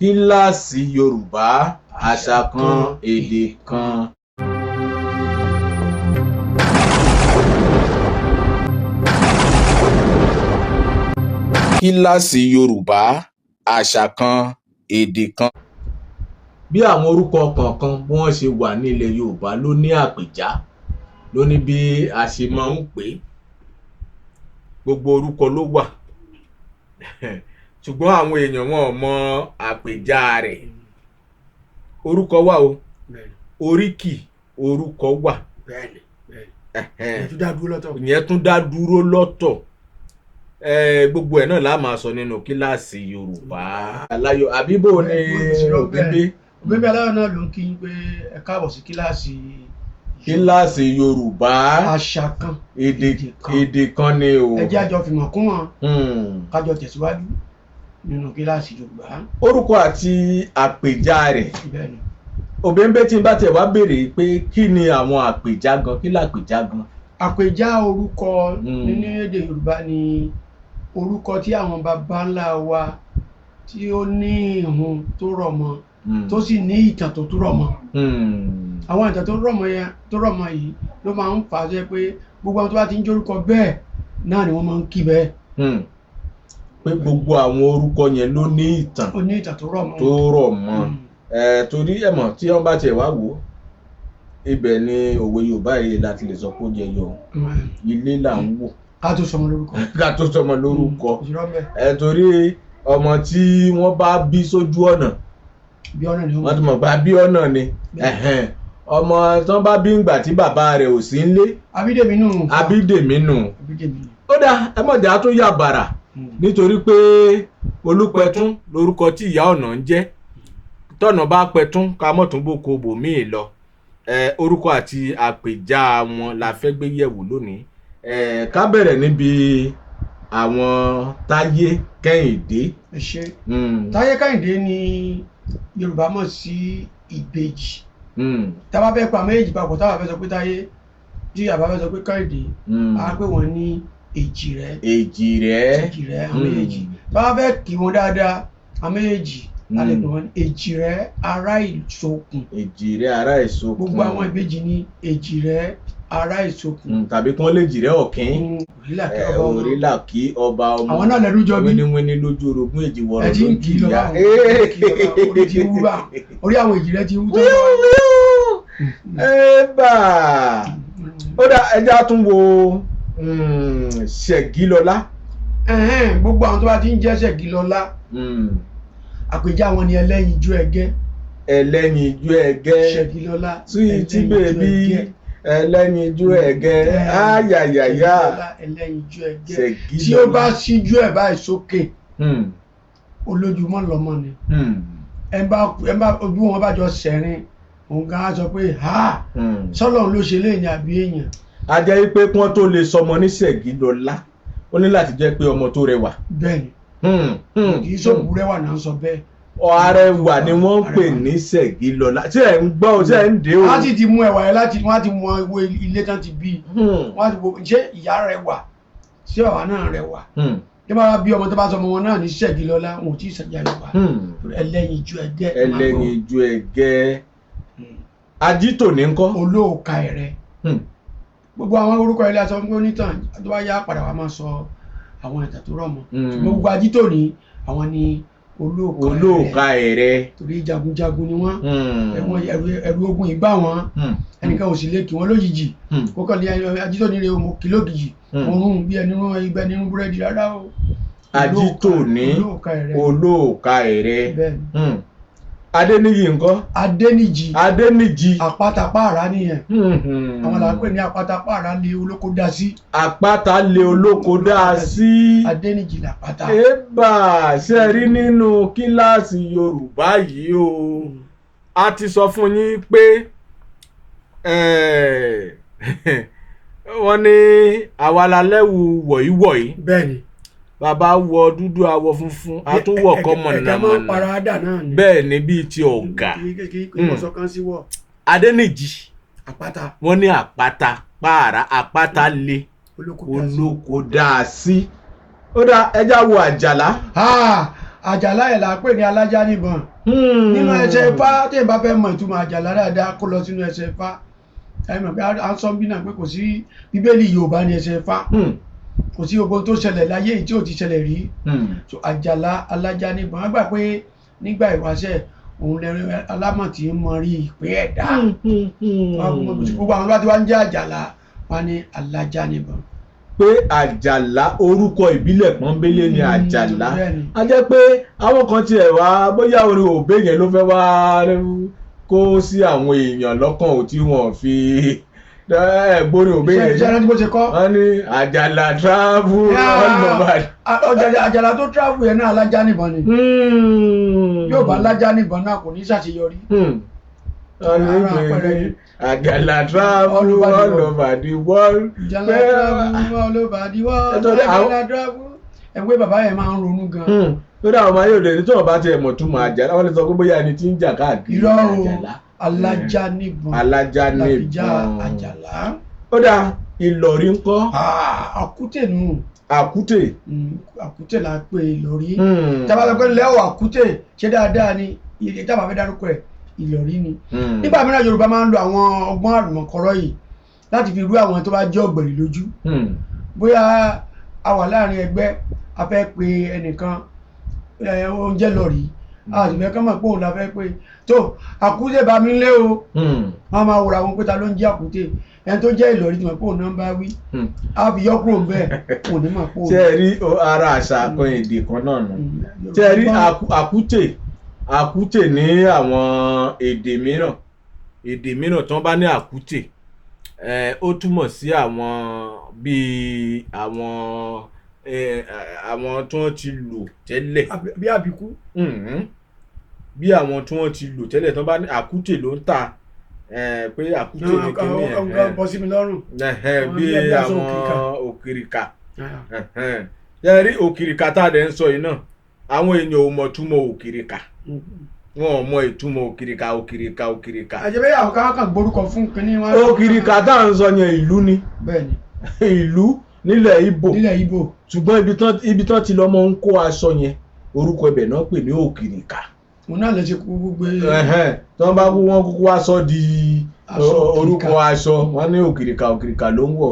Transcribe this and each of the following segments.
Kíláàsì Yorùbá, àṣà kan, èdè kan. Kíláàsì Yorùbá, àṣà kan, èdè kan. Bí àwọn orúkọ kọ̀ọ̀kan bí wọ́n ṣe wà ní ilẹ̀ Yorùbá ló ní àpèjá, ló ní bí a ṣe máa ń pè é. Gbogbo orúkọ ló wà ṣùgbọ́n àwọn èèyàn wọn ò mọ àpèjá rẹ̀. Orúkọ wà o, oríkì orúkọ wà. Ìyẹn tún dá dúró lọ́tọ̀. Gbogbo ẹ̀ náà la máa sọ nínú kíláàsì Yorùbá. Aláyọ̀ àbíbò ni Òbẹ́bẹ́ Aláyọ̀ náà ló ń kí yín pé ẹ káàbọ̀ sí kíláàsì Yorùbá, àṣà kan, èdè kan ni o. ẹ jẹ́ àjọ fìmọ̀ kún wọn kájọ tẹ̀síwájú nínú kíláàsì Yorùbá. Orúkọ àti àpèjá rẹ̀. Òbẹ́bẹ́ tí n bá tẹ̀ wá béèrè pé kí ni àwọn àpèjá gan, kí làpèjá gan? Àpèjá orúkọ nínú èdè Yorùbá ni orúkọ tí àwọn baba ńlá wa tí ó ní ìhun tó rọ̀ mọ́ tó sì ní ìtàn tó rọ̀ mọ́. Àwọn ìtàn tó rọ̀ mọ́ yìí ló máa ń fà á jẹ́ pé gbogbo àwọn tó bá ti ń jórúkọ bẹ́ẹ̀ náà ni wọ́n máa ń kí bẹ́ẹ̀. Pé gbogbo àwọn orúkọ yẹn ló ní ìtàn tó rọ̀ mọ́. Torí ẹ mọ̀ tí wọ́n bá tiẹ̀ wá wò ó, ibẹ̀ ni òwe Yorùbá yìí láti lè sọ pé ó jẹyọ. Ilé là ń wò ká tó sọmọ lórúkọ. Torí ọmọ tí wọ́n bá bí sójú ọ̀nà wọ́n ti mọ̀ pé Abíọ́nà ni. Ọmọ tí wọ́n bá bí ńgbà tí bàbá rẹ̀ ò sí nílé, Abídèmí nù. Ó dá ẹ mọ̀ jà tó yà bàrà nítorí pé Olúpẹ̀tún lórúkọ tí ìyá ọ̀nà ń jẹ́. Tọ̀nà bá pẹ̀tún ká mọ̀ tún bòkó bòmíì lọ. Orúkọ àti àpèjá wọn la fẹ́ gbé yẹ̀wò lónìí. Ká bẹ̀rẹ̀ níbi àwọn Táyé Kẹ́hìndé. Táyé Kẹ́hìndé ni Yorùbá mọ̀ sí ìbejì. Tá bá fẹ́ pa méjì papọ̀, tá bá fẹ́ sọ pé Táyé, tí a bá fẹ́ sọ pé Kẹ́hìndé, a pè wọ́n ní Èjìrẹ́. Àwọn méjèèjì. Tá bá fẹ́ kí wọn dáadáa, àwọn méjèèjì a lè pè wọ́n ní Èjìrẹ́ ará Ìsokùn. Gbogbo àwọn ìbejì ní Èjìrẹ́ ará Ìsokùn. Tàbí kí wọ́n lè Èjìrẹ́ Ọ̀kín. Òrìlàkí ọba ọmọ. Àwọn náà lẹ́rú jọ bí. Wíníwíní lójú orogún èjì wọ̀rọ̀ lójú ìyá. Orí ti wú bá. Orí àwọn Èjìrẹ́ ti wú tó. Ó dá ẹja tún wo Ṣẹ̀gilọlá. Gbogbo àwọn tó bá ti ń jẹ́ Ṣẹ̀gilọlá, àpèjá wọn ni ẹlẹ́yinjú ẹgẹ́. Ṣẹ̀gilọlá Sweety baby, ẹlẹ́yinjú ẹgẹ́. Ayayaya. Ẹlẹ́yinjú ẹgẹ́. Tí ó bá síjú ẹ̀ báyìí sókè, olójúmọ́ lọ́mọ ni. Ẹ bá ojú wọn bá jọ sẹ̀rin, òun kan á sọ pé sọ́lọ́run ló ṣe léyìn àbí èèyàn. A jẹ́ pé kí wọ́n tó lè sọmọ ní Ṣẹ̀gilọlá, ó ní láti jẹ́ pé ọmọ tó rẹwà. Bẹ́ẹ̀ni, kì í sọ̀bù rẹwà náà sọ bẹ́ẹ̀. Arẹwà ni wọ́n ń pè ní Ṣẹ̀gilọlá. Tí ẹ̀ ń gbọ́, tí ẹ̀ ń dé o. Wọ́n ti mú ẹwà yẹn láti wọ́n ti mọ ewé ilé tán ti bí. Wọ́n ti wo ṣé ìyá rẹwà, ṣé bàbá náà rẹwà. Tí wọ́n bá bí ọmọ tó bá sọ ọmọ wọn náà ní Ṣẹ̀gilọlá, wọn ò tí ì ṣẹ̀já Yorùbá. Ẹlẹ́yinjú ẹgẹ́. Ẹlẹ́yinjú ẹgẹ́. Ajítò ní ńkọ́. Olóòka ẹ̀rẹ́. Gbogbo àwọn orúkọ ilé aṣọ fún onítàn tó bá yá padà wá máa sọ àwọn ìtàn tó rọ̀ mọ́. Gbogbo Ajítò ní àwọn ni olóòka ẹ̀rẹ́. Torí jagunjagun ni wọ́n. Ẹ̀rù ogun ìgbà wọn. Ẹnìkan ò sì lè kí wọ́n lójijì. Kókò ní Ajítò ní rèé mo kí lójijì. Òun bí ẹni rún ibẹ̀ nínú búrẹ́dì rárá o. Ajítò ní olóòka ẹ̀rẹ́. Adéníyì ńkọ́? Adéníjì. Àpáta pààrà nìyẹn. Àwọn là ń pè ní àpáta pààrà lé olóko dá sí. Àpáta lé olóko dá sí. Adéníjì làpáta. Ṣe rí nínú kíláàsì Yorùbá yìí o. A ti sọ fún yín pé wọ́n ní àwa la lẹ́wù wọ̀yíwọ̀yí. Bẹ́ẹ̀ni. Bàbá wọ dúdú awọ funfun, a tún wọ̀ kọ́ mọ̀nàmọ́ná. Bẹ́ẹ̀ ni bíi ti ọ̀gá. Adéníjì. Àpáta. Wọ́n ní àpáta pààrà, àpáta lé olóko dá sí. Ó dá ẹja wo Àjàlá. àjàlá ẹ̀ là pè ní alájà níbọn nínú ẹsẹ̀ Ifá tí èèyàn bá fẹ́ mọ ìtumọ̀ àjàlá dáadáa kó lọ sínú ẹsẹ̀ Ifá ẹ mọ̀ pé à ń sọ bí náà pé kò sí bíbélì Yorùbá ní ẹsẹ̀ Ifá kò sí ogun tó ṣẹlẹ̀ láyé tí ò ti ṣẹlẹ̀ rí so àjàlá alájà níbọn á gbà pé nígbà ìwáṣẹ̀ òun lẹ́rìn alámọ̀ tí ń mọ rí ìpè ẹ̀dá gbogbo àwọn láti wá ń jẹ́ àjàlá wá ní alájà níbọn. pé àjàlá orúkọ ìbílẹ̀ pọ́nbélé ni àjàlá a jẹ́ pé àwọn kan tiẹ̀ wá bóyá orin òbé yẹn ló fẹ́ wá kó sí àwọn èèyàn lọ́kàn ò tí wọ́n fi gbórí òbí yẹn ṣe ẹni bó ṣe kọ́ wọ́n ní àjàlá travel àjàlá tó travel yẹn náà alájà níbọn ni yóò bá alájà níbọn náà kò ní ṣàṣeyọrí àjàlá travel all over the world àjàlá travel all over the world àjàlá travel ẹgbẹ́ bàbá yẹn máa ń ronú gan. lórí àwọn ọmọ ayé òde ní tí wọ́n bá tiẹ̀ mọ̀ túmọ̀ àjàlá wọ́n lè sọ pé bóyá ẹni tí ń jà káàkiri àjàlá. alájà níbọn alájà níbọn àjàlá. ó dà Ìlọ̀rí ńkọ́. àkútè nù. àkútè. àkútè la pè Ìlọ̀rí. tábà sọ pé lẹ́wọ̀ àkútè ṣé dáadáa ni tábà fẹ́ dárúkọ ẹ̀ Ìlọ̀rí ni. nígbà mìíràn Yorùbá máa ń lo àwọn ọgbọ́n àlùmọ̀kọ́rọ́ yìí láti fi rú àwọn tó bá jẹ́ ọ̀gbẹ̀rì lójú. bóyá a wà láàrin ẹgbẹ́ a fẹ́ pe ẹnìkan oúnjẹ lọ́rí àtìmẹ́ kán mọ̀ pé òun la fẹ́ pé tó àkútè bá mi lé o wọ́n máa wòrà wọn pé ta ló ń jẹ́ àkútè ẹni tó jẹ́ Ìlọ̀rí tí wọ́n pé òun náà ń bá wí á fi yọ́kùrò ń bẹ́ẹ̀ òun ní mọ̀ pé òun. ṣé ẹ rí ara àṣà kan èdè kan náà nù ṣé ẹ rí àkútè ní àwọn èdè mìíràn tí wọ́n bá ní àkútè ó túmọ̀ sí àwọn bíi àwọn tí wọ́n ti lò tẹ́lẹ̀. bí àbíkú. bí àwọn tí wọ́n ti lò tẹ́lẹ̀ tí wọ́n bá ní àkútè ló ń tà pé àkútè ní kíní ẹ̀ bọ́ sí mi lọ́rùn. bí àwọn òkìrìkà rí òkìrìkà tá a dẹ̀ ń sọ yìí náà àwọn èèyàn ò mọ̀ túmọ̀ òkìrìkà wọn ò mọ ìtumọ̀ òkìrìkà. àjẹbẹ́ àwọn kan gbórúkọ fún kínní wọn. òkìrìkà tá à ń sọ yẹn ìlú ni. bẹ́ẹ̀ni. ìlú nílẹ̀ Ìgbò ṣùgbọ́n ibi tán ti lọ́mọ ń kó aṣọ yẹn orúkọ ibẹ̀ náà pè ní òkìrìkà. mo náà lè ṣe kú gbé. tí wọ́n bá wọ́n kúkú aṣọ di orúkọ aṣọ wọn ní òkìrìkà ló ń wọ̀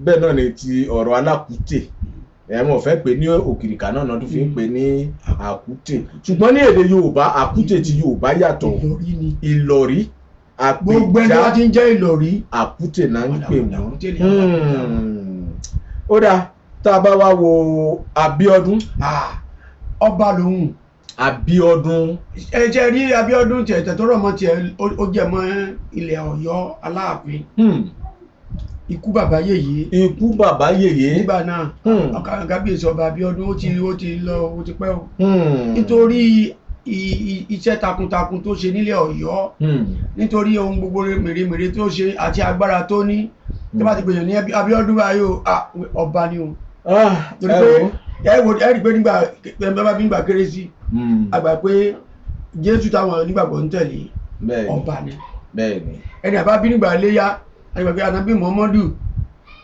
bẹ́ẹ̀ náà ni ti ọ̀rọ̀ alákùútè wọ́n fẹ́ pè ní òkìrìkà náà tó fi ń pè ní àkútè ṣùgbọ́n ní èdè Yorùbá àkútè ti Yorùbá yàtọ̀ Ìlọ̀rí gbogbo ẹni wá ti ń jẹ́ Ìlọ̀rí àkútè náà ń pè wọ́n. ó dáa tá a bá wá wo Abíọ́dún. ọba lòun. Abíọ́dún. ẹ jẹ́ rí Abíọ́dún tiẹ̀ tó rọ̀ mọ́ tiẹ̀ ó jẹ́ mọ́ ilẹ̀ Ọ̀yọ́ Aláàfin. Ikú bàbá yèyé. nígbà náà kábíyèsí ọba Abíọ́dún ó ti lọ ó ti pẹ́ o. nítorí iṣẹ́ takuntakun tó ṣe nílẹ̀ Ọ̀yọ́ nítorí ohun gbogbo mèremère tó ṣe àti agbára tó ní tó bá ti gbèyàn ní Abíọ́dún báyìí ọba ni o. torí pé ẹ rí pé nígbà kérésì àgbà pé Jésù táwọn nígbàgbọ́ ń tẹ̀lé ọba ni ẹni àbá bí nígbà léyà àgbà pé Ànábì Muhammadu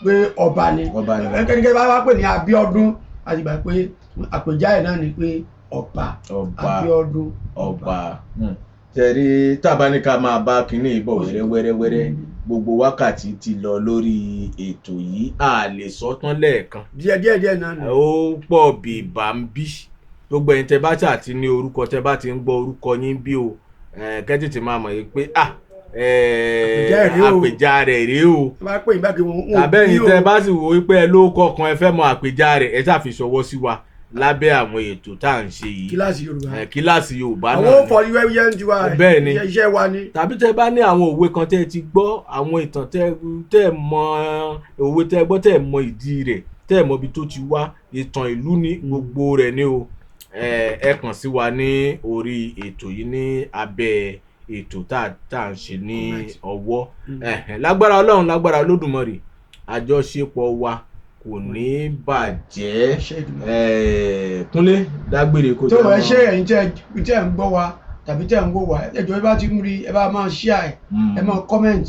pé ọba ni ẹnikẹ́ni bá wá pè ní Abíọ́dún àgbà pé àpèjá ẹ̀ náà ni pé ọba Abíọ́dún ọba. tẹ̀rí tábánikà máa bá kínní ìbọ̀ wẹ́rẹ́wẹ́rẹ́ gbogbo wákàtí ti lọ lórí ètò yìí a lè sọ tán lẹ́ẹ̀kan. díẹ̀ náà ni. ó pọ̀ bíbá ń bí gbogbo ẹ̀yin tẹ́ bá ṣáà ti ní orúkọ tẹ́ bá ti ń gbọ́ orúkọ yín bí o kẹ́tìtì máa mọ̀ yìí pé àpèjá rẹ̀ rèé o. tàbẹ́yìn tẹ́ bá sì wò wípé ẹ ló kọ̀ọ̀kan ẹ fẹ́ mọ àpèjá rẹ̀ ẹ ṣáà fi ṣọwọ́ sí wa lábẹ́ àwọn ètò tá à ń ṣe yìí. kíláàsì Yorùbá náà àwọn òfò ìwé ń tiwa bẹ́ẹ̀ ni iṣẹ́ wa ni. tàbí tẹ́ bá ní àwọn òwe kan tẹ́ ti gbọ́ àwọn ìtàn tẹ́ mọ òwe tẹ́ gbọ́ tẹ́ mọ ìdí rẹ̀ tẹ́ mọ ibi tó ti wá ìtàn ìlú ní gbogbo rẹ̀ ni o ẹ kàn sí wa ní orí ètò yìí ní abẹ́ ètò tá à ń ṣe ní ọwọ́ lágbára Ọlọ́run lágbára Olódùmarè àjọṣepọ̀ wa kò ní bàjẹ́. Kúnlé dágbére kó tó ẹ ṣe ẹ̀yin tẹ́ ń gbọ́ wa tàbí tẹ́ ń wò wá ẹjọ́ ẹ bá ti ń rí ẹ bá máa share ẹ máa comment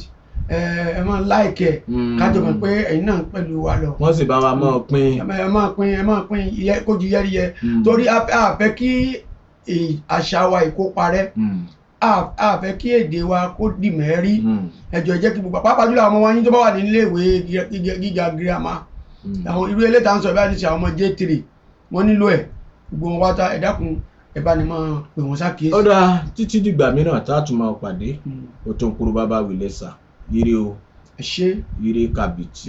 ẹ máa láìkẹ kájọ mọ̀ pé ẹ̀yin náà pẹ̀lú wa lọ. wọ́n sì bá wa máa pín. ẹ máa pín kó ju yẹ́rìyẹ torí a fẹ́ kí àṣà wa ìkó parẹ́ a fẹ́ kí èdè wa kó dì mẹ́rí ẹjọ́ jẹ́ kí gbogbo pàápàá jùlọ àwọn ọmọ wa yín tó bá wà ní iléèwé gíga girama àwọn irú eléyìí tá à ń sọ ìbáraẹni sí àwọn ọmọ J3 wọ́n nílò ẹ̀ gbogbo wọn wá ẹ dákun ẹ bá ní máa pè wọ́n ṣàkíyèsí. ó dáa títí dìgbà mìíràn tá a tún máa pàdé ó tó ń kúrò bàbá wìlẹ̀ sà ire o ẹ ṣé ire kàbìtì.